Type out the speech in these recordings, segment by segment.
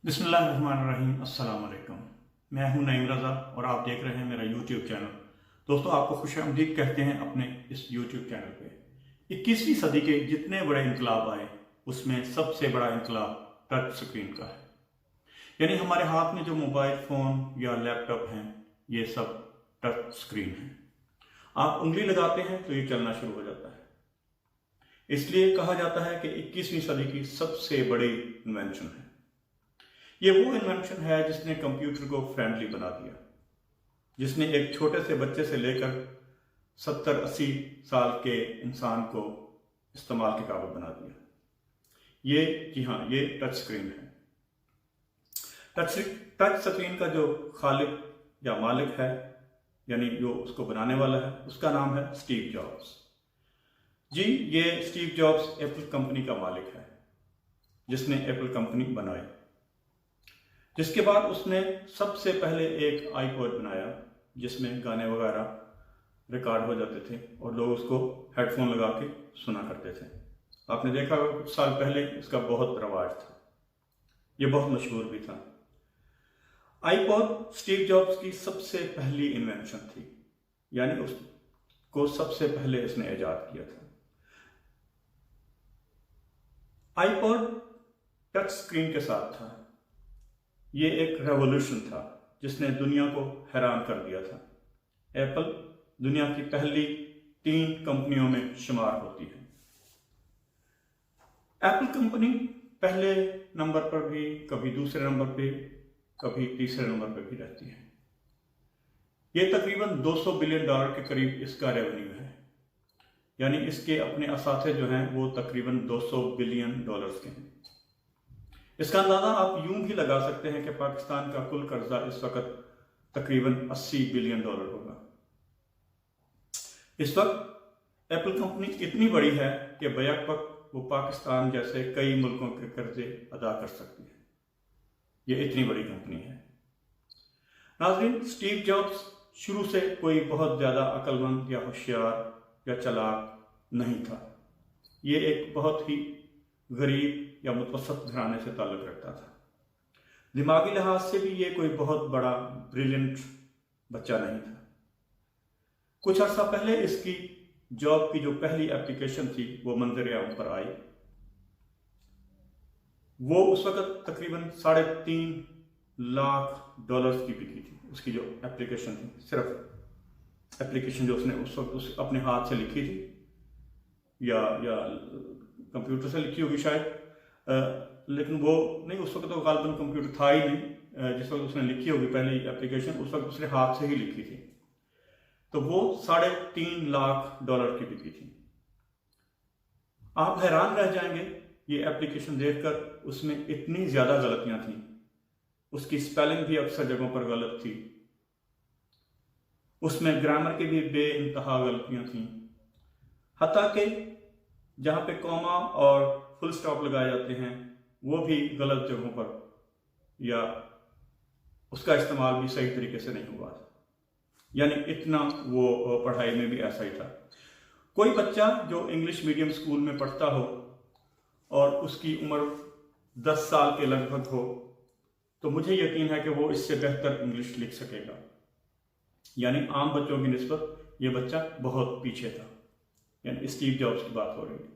बिस्मिल्लाहिर्रहमानिर्रहीम। अस्सलाम वालेकुम। मैं हूं नईम रज़ा और आप देख रहे हैं मेरा यूट्यूब चैनल। दोस्तों, आपको खुशामदीद कहते हैं अपने इस यूट्यूब चैनल पे। 21वीं सदी के जितने बड़े इनकलाब आए उसमें सबसे बड़ा इनकलाब टच स्क्रीन का है। यानी हमारे हाथ में जो मोबाइल फ़ोन या लैपटॉप हैं ये सब टच स्क्रीन है। आप उंगली लगाते हैं तो ये चलना शुरू हो जाता है। इसलिए कहा जाता है कि 21वीं सदी की सबसे बड़ी इन्वेंशन है। ये वो इन्वेंशन है जिसने कंप्यूटर को फ्रेंडली बना दिया, जिसने एक छोटे से बच्चे से लेकर 70-80 साल के इंसान को इस्तेमाल के काबिल बना दिया। ये जी हाँ, ये टच स्क्रीन है। टच स्क्रीन का जो खालिक या मालिक है, यानी जो उसको बनाने वाला है, उसका नाम है स्टीव जॉब्स। जी, ये स्टीव जॉब्स एप्पल कंपनी का मालिक है, जिसने एप्पल कंपनी बनाई। जिसके बाद उसने सबसे पहले एक आईपॉड बनाया जिसमें गाने वगैरह रिकॉर्ड हो जाते थे और लोग उसको हेडफोन लगा के सुना करते थे। आपने देखा होगा कुछ साल पहले इसका बहुत रवाज था, ये बहुत मशहूर भी था। आईपॉड स्टीव जॉब्स की सबसे पहली इन्वेंशन थी, यानी उसको सबसे पहले इसने ईजाद किया था। आईपॉड टच स्क्रीन के साथ था। ये एक रेवोल्यूशन था जिसने दुनिया को हैरान कर दिया था। एप्पल दुनिया की पहली 3 कंपनियों में शुमार होती है। एप्पल कंपनी पहले नंबर पर भी, कभी दूसरे नंबर पे, कभी तीसरे नंबर पर भी रहती है। ये तकरीबन $200 बिलियन के करीब इसका रेवेन्यू है, यानी इसके अपने असाथे जो हैं वो तकरीबन $200 बिलियन के हैं। इसका अंदाजा आप यूं भी लगा सकते हैं कि पाकिस्तान का कुल कर्जा इस वक्त तकरीबन $80 बिलियन होगा। इस वक्त एप्पल कंपनी इतनी बड़ी है कि बैक वक्त वो पाकिस्तान जैसे कई मुल्कों के कर्जे अदा कर सकती है। ये इतनी बड़ी कंपनी है। नाज़रीन, स्टीव जॉब्स शुरू से कोई बहुत ज़्यादा अक्लमंद या होशियार या चालाक नहीं था। ये एक बहुत ही गरीब या मुतवसत घराने से ताल्लुक़ रखता था। दिमागी लिहाज से भी ये कोई बहुत बड़ा ब्रिलियंट बच्चा नहीं था। कुछ अर्सा पहले इसकी जॉब की जो पहली एप्लीकेशन थी वो मंजर-ए-आम पर आई। वो उस वक्त तकरीबन $3.5 लाख की बिकी थी। उसकी जो एप्लीकेशन थी, सिर्फ एप्लीकेशन जो उसने उस वक्त अपने हाथ से लिखी थी या कंप्यूटर से लिखी होगी शायद, लेकिन वो नहीं, उस वक्त तो गालिबन कंप्यूटर था ही नहीं। जिस वक्त उसने लिखी होगी पहली एप्लीकेशन, उस वक्त उसने हाथ से ही लिखी थी। तो वो $3.5 लाख की बिकी थी। आप हैरान रह जाएंगे ये एप्लीकेशन देखकर, उसमें इतनी ज़्यादा गलतियां थी। उसकी स्पेलिंग भी अक्सर जगहों पर गलत थी, उसमें ग्रामर की भी बेइंतहा गलतियां थी। हत्ता कि जहाँ पे कॉमा और फुल स्टॉप लगाए जाते हैं वो भी गलत जगहों पर, या उसका इस्तेमाल भी सही तरीके से नहीं हुआ था। यानी इतना वो पढ़ाई में भी ऐसा ही था। कोई बच्चा जो इंग्लिश मीडियम स्कूल में पढ़ता हो और उसकी उम्र 10 साल के लगभग हो, तो मुझे यकीन है कि वो इससे बेहतर इंग्लिश लिख सकेगा। यानी आम बच्चों की निस्बत ये बच्चा बहुत पीछे था। यानी स्टीव जॉब्स की बात हो रही है।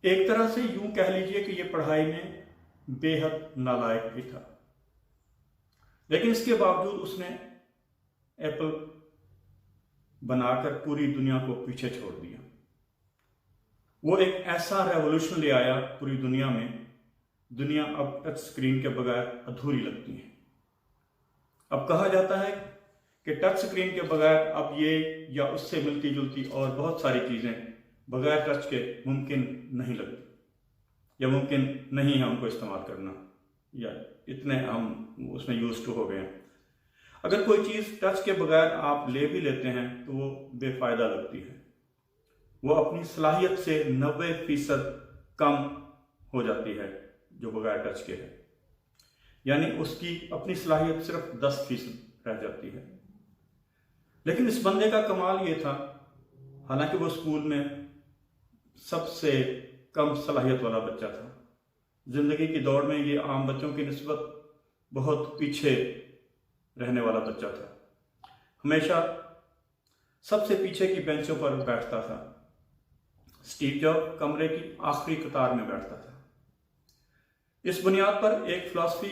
एक तरह से यूं कह लीजिए कि ये पढ़ाई में बेहद नालायक भी था, लेकिन इसके बावजूद उसने एप्पल बनाकर पूरी दुनिया को पीछे छोड़ दिया। वो एक ऐसा रेवोल्यूशन ले आया पूरी दुनिया में। दुनिया अब टच स्क्रीन के बगैर अधूरी लगती है। अब कहा जाता है कि टच स्क्रीन के बगैर अब ये या उससे मिलती जुलती और बहुत सारी चीज़ें बगैर टच के मुमकिन नहीं लगती, या मुमकिन नहीं है उनको इस्तेमाल करना, या इतने हम उसमें यूज टू हो गए हैं। अगर कोई चीज़ टच के बगैर आप ले भी लेते हैं तो वो बेफायदा लगती है। वो अपनी सलाहियत से 90% कम हो जाती है जो बगैर टच के है। यानी उसकी अपनी सलाहियत सिर्फ 10% रह जाती है। लेकिन इस बंदे का कमाल ये था, हालांकि वो स्कूल में सबसे कम सलाहियत वाला बच्चा था, जिंदगी की दौड़ में ये आम बच्चों की निस्बत बहुत पीछे रहने वाला बच्चा था। हमेशा सबसे पीछे की बेंचों पर बैठता था। स्टीव जॉब कमरे की आखिरी कतार में बैठता था। इस बुनियाद पर एक फिलॉसफी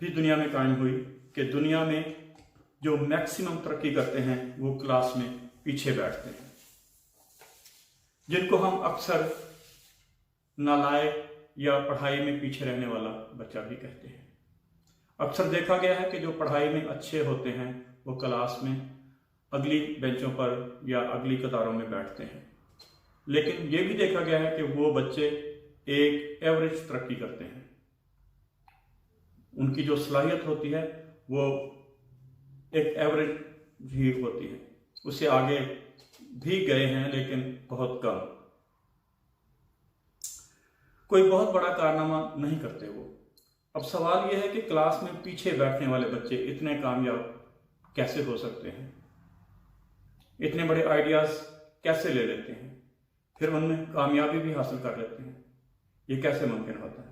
भी दुनिया में कायम हुई कि दुनिया में जो मैक्सिमम तरक्की करते हैं वो क्लास में पीछे बैठते हैं, जिनको हम अक्सर नालायक या पढ़ाई में पीछे रहने वाला बच्चा भी कहते हैं। अक्सर देखा गया है कि जो पढ़ाई में अच्छे होते हैं वो क्लास में अगली बेंचों पर या अगली कतारों में बैठते हैं, लेकिन ये भी देखा गया है कि वो बच्चे एक एवरेज तरक्की करते हैं। उनकी जो सलाहियत होती है वो एक एवरेज ही होती है, उससे आगे भी गए हैं लेकिन बहुत कम। कोई बहुत बड़ा कारनामा नहीं करते वो। अब सवाल यह है कि क्लास में पीछे बैठने वाले बच्चे इतने कामयाब कैसे हो सकते हैं, इतने बड़े आइडियाज कैसे ले लेते हैं, फिर उनमें कामयाबी भी हासिल कर लेते हैं। ये कैसे मुमकिन होता है?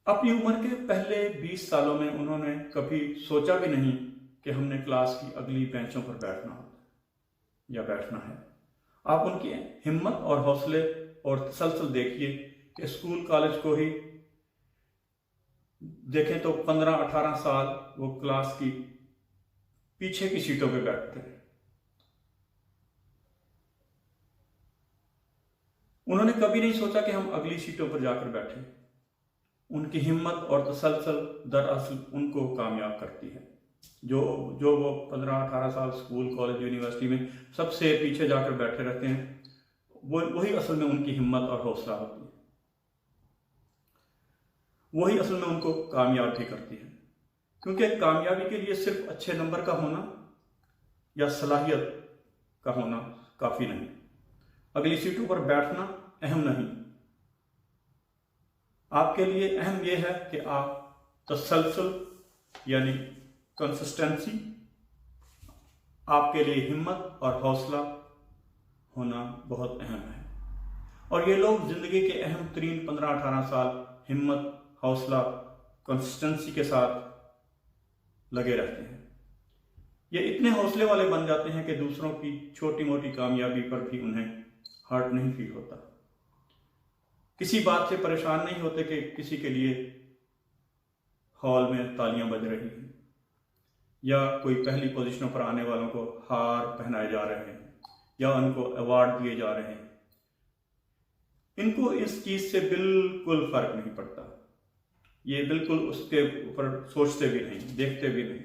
अपनी उम्र के पहले 20 सालों में उन्होंने कभी सोचा भी नहीं कि हमने क्लास की अगली बेंचों पर बैठना होता है या बैठना है। आप उनकी हिम्मत और हौसले और तसलसल देखिए कि स्कूल कॉलेज को ही देखें तो 15-18 साल वो क्लास की पीछे की सीटों पे बैठते हैं। उन्होंने कभी नहीं सोचा कि हम अगली सीटों पर जाकर बैठें। उनकी हिम्मत और तसलसल दरअसल उनको कामयाब करती है। जो वो 15-18 साल स्कूल कॉलेज यूनिवर्सिटी में सबसे पीछे जाकर बैठे रहते हैं, वही असल में उनकी हिम्मत और हौसला होती है। वही असल में उनको कामयाब भी करती है, क्योंकि कामयाबी के लिए सिर्फ अच्छे नंबर का होना या सलाहियत का होना काफी नहीं। अगली सीटों पर बैठना अहम नहीं। आपके लिए अहम यह है कि आप तसलसल यानी कंसिस्टेंसी, आपके लिए हिम्मत और हौसला होना बहुत अहम है। और ये लोग जिंदगी के अहम तरीन 15-18 साल हिम्मत, हौसला, कंसिस्टेंसी के साथ लगे रहते हैं। ये इतने हौसले वाले बन जाते हैं कि दूसरों की छोटी मोटी कामयाबी पर भी उन्हें हर्ट नहीं फील होता। किसी बात से परेशान नहीं होते कि किसी के लिए हॉल में तालियां बज रही हैं या कोई पहली पोजीशनों पर आने वालों को हार पहनाए जा रहे हैं या उनको अवार्ड दिए जा रहे हैं। इनको इस चीज से बिल्कुल फर्क नहीं पड़ता। ये बिल्कुल उसके ऊपर सोचते भी नहीं, देखते भी नहीं।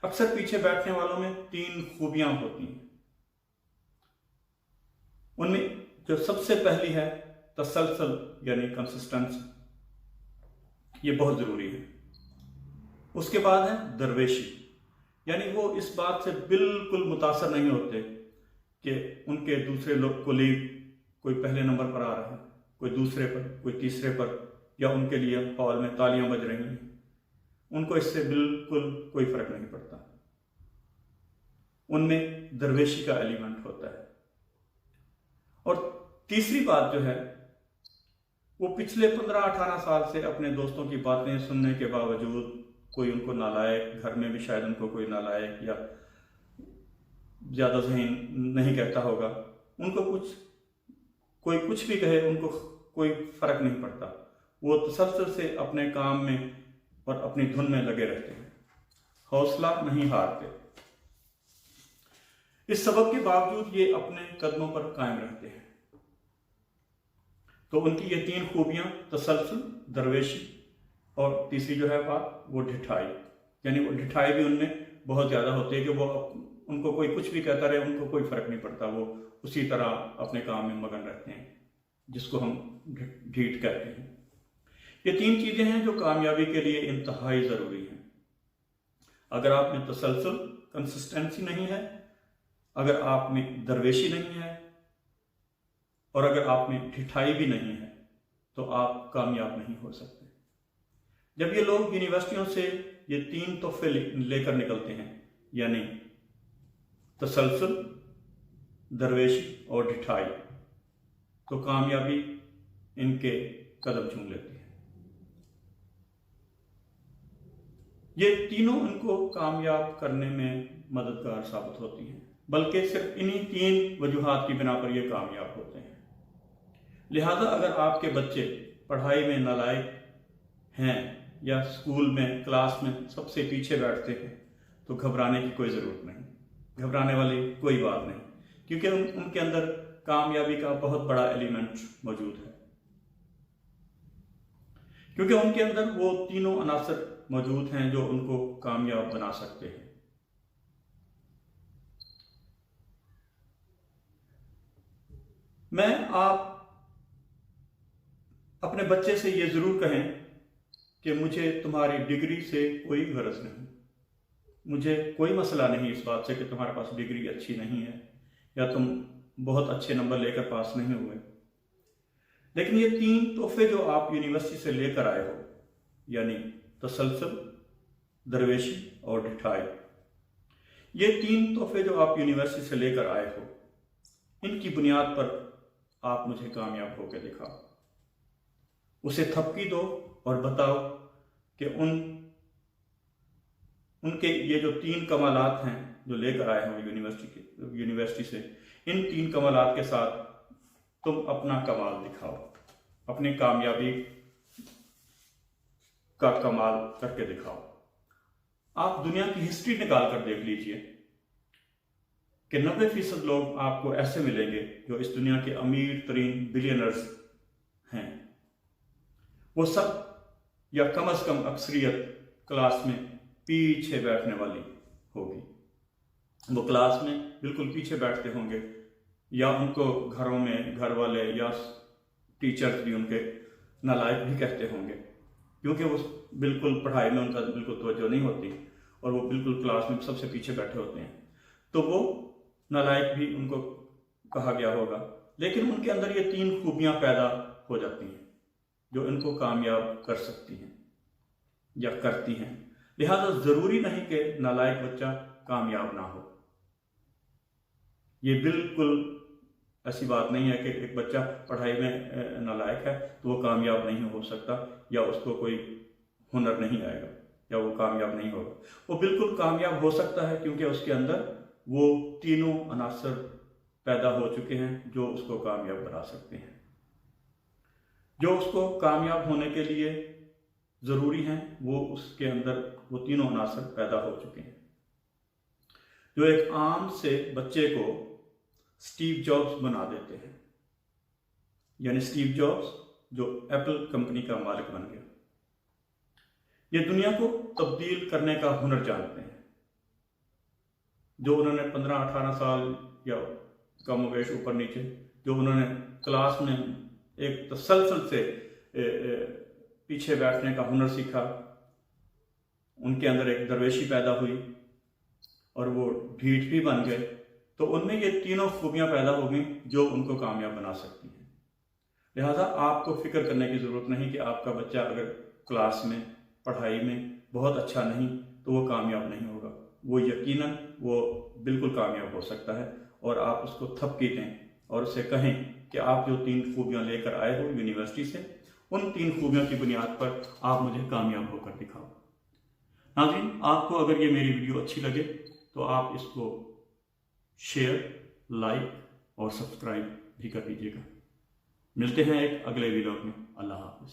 अक्सर पीछे बैठने वालों में 3 खूबियां होती हैं। उनमें जो सबसे पहली है तसलसल यानी कंसिस्टेंसी, ये बहुत जरूरी है। उसके बाद है दरवेशी, यानी वो इस बात से बिल्कुल मुतासर नहीं होते कि उनके दूसरे लोग कोलीग कोई पहले नंबर पर आ रहा है, कोई दूसरे पर, कोई तीसरे पर, या उनके लिए हॉल में तालियां बज रही हैं। उनको इससे बिल्कुल कोई फर्क नहीं पड़ता। उनमें दरवेशी का एलिमेंट होता है। और तीसरी बात जो है, वो पिछले 15-18 साल से अपने दोस्तों की बातें सुनने के बावजूद, कोई उनको नालायक, घर में भी शायद उनको कोई नालायक या ज्यादा ज़हीन नहीं कहता होगा, उनको कोई कुछ भी कहे उनको कोई फर्क नहीं पड़ता। वो तसलसल से अपने काम में और अपनी धुन में लगे रहते हैं, हौसला नहीं हारते। इस सबक के बावजूद ये अपने कदमों पर कायम रहते हैं। तो उनकी ये 3 खूबियां, तसलसल, दरवेशी और तीसरी जो है बात वो ढिठाई, यानी वो ढिठाई भी उनमें बहुत ज्यादा होती है कि वो उनको कोई कुछ भी कहता रहे, उनको कोई फर्क नहीं पड़ता। वो उसी तरह अपने काम में मगन रहते हैं, जिसको हम ढीठ कहते हैं। ये 3 चीजें हैं जो कामयाबी के लिए इंतहाई जरूरी हैं। अगर आप में तसलसल, कंसिस्टेंसी नहीं है, अगर आप में दरवेशी नहीं है और अगर आप में ढिठाई भी नहीं है, तो आप कामयाब नहीं हो सकते। जब ये लोग यूनिवर्सिटियों से ये 3 तोहफे लेकर निकलते हैं, यानी तसलसल, दरवेशी और ढिठाई, तो कामयाबी इनके कदम चूम लेती है। ये तीनों इनको कामयाब करने में मददगार साबित होती हैं, बल्कि सिर्फ इन्हीं 3 वजूहात की बिना पर ये कामयाब होते हैं। लिहाजा अगर आपके बच्चे पढ़ाई में नालायक हैं या स्कूल में क्लास में सबसे पीछे बैठते हैं तो घबराने की कोई ज़रूरत नहीं, घबराने वाली कोई बात नहीं, क्योंकि उनके अंदर कामयाबी का बहुत बड़ा एलिमेंट मौजूद है, क्योंकि उनके अंदर वो तीनों अनासर मौजूद हैं जो उनको कामयाब बना सकते हैं। मैं आप अपने बच्चे से ये जरूर कहें कि मुझे तुम्हारी डिग्री से कोई गरज नहीं, मुझे कोई मसला नहीं इस बात से कि तुम्हारे पास डिग्री अच्छी नहीं है या तुम बहुत अच्छे नंबर लेकर पास नहीं हुए, लेकिन ये 3 तोहफे जो आप यूनिवर्सिटी से लेकर आए हो, यानी तसलसल, दरवेशी और ढिठाई, ये 3 तोहफे जो आप यूनिवर्सिटी से लेकर आए हो, इनकी बुनियाद पर आप मुझे कामयाब होकर दिखाओ। उसे थपकी दो और बताओ कि उनके ये जो 3 कमालात हैं जो लेकर आए हो यूनिवर्सिटी से, इन 3 कमालात के साथ तुम अपना कमाल दिखाओ, अपनी कामयाबी का कमाल करके दिखाओ। आप दुनिया की हिस्ट्री निकाल कर देख लीजिए कि 90% लोग आपको ऐसे मिलेंगे जो इस दुनिया के अमीर तरीन बिलियनर्स हैं, वो सब या कम से कम अक्सरियत क्लास में पीछे बैठने वाली होगी। वो क्लास में बिल्कुल पीछे बैठते होंगे, या उनको घरों में घर वाले या टीचर्स भी उनके नालायक भी कहते होंगे, क्योंकि वो बिल्कुल पढ़ाई में उनका बिल्कुल तवज्जो नहीं होती और वो बिल्कुल क्लास में सबसे पीछे बैठे होते हैं, तो वो नालायक भी उनको कहा गया होगा। लेकिन उनके अंदर ये 3 खूबियां पैदा हो जाती हैं जो इनको कामयाब कर सकती हैं या करती हैं। लिहाजा ज़रूरी नहीं कि नालायक बच्चा कामयाब ना हो। ये बिल्कुल ऐसी बात नहीं है कि एक बच्चा पढ़ाई में नालायक है तो वो कामयाब नहीं हो सकता या उसको कोई हुनर नहीं आएगा या वो कामयाब नहीं होगा। वो बिल्कुल कामयाब हो सकता है, क्योंकि उसके अंदर वो तीनों अनासर पैदा हो चुके हैं जो उसको कामयाब बना सकते हैं, जो उसको कामयाब होने के लिए ज़रूरी हैं, वो उसके अंदर वो तीनों अनासर पैदा हो चुके हैं। जो एक आम से बच्चे को स्टीव जॉब्स बना देते हैं, यानी स्टीव जॉब्स जो एप्पल कंपनी का मालिक बन गया, ये दुनिया को तब्दील करने का हुनर जानते हैं। जो उन्होंने 15-18 साल या कमोवेश ऊपर नीचे जो उन्होंने क्लास में एक तसलसल से पीछे बैठने का हुनर सीखा, उनके अंदर एक दरवेशी पैदा हुई और वो ढीठ भी बन गए, तो उनमें ये तीनों खूबियां पैदा हो गई जो उनको कामयाब बना सकती हैं। लिहाजा आपको फिक्र करने की ज़रूरत नहीं कि आपका बच्चा अगर क्लास में पढ़ाई में बहुत अच्छा नहीं तो वो कामयाब नहीं होगा। वो यकीनन वो बिल्कुल कामयाब हो सकता है, और आप उसको थपकी दें और उसे कहें कि आप जो 3 खूबियां लेकर आए हो यूनिवर्सिटी से, उन 3 खूबियों की बुनियाद पर आप मुझे कामयाब होकर दिखाओ। नाज़रीन, आपको अगर ये मेरी वीडियो अच्छी लगे तो आप इसको शेयर, लाइक और सब्सक्राइब भी कर दीजिएगा। मिलते हैं एक अगले वीडियो में। अल्लाह हाफ़िज़।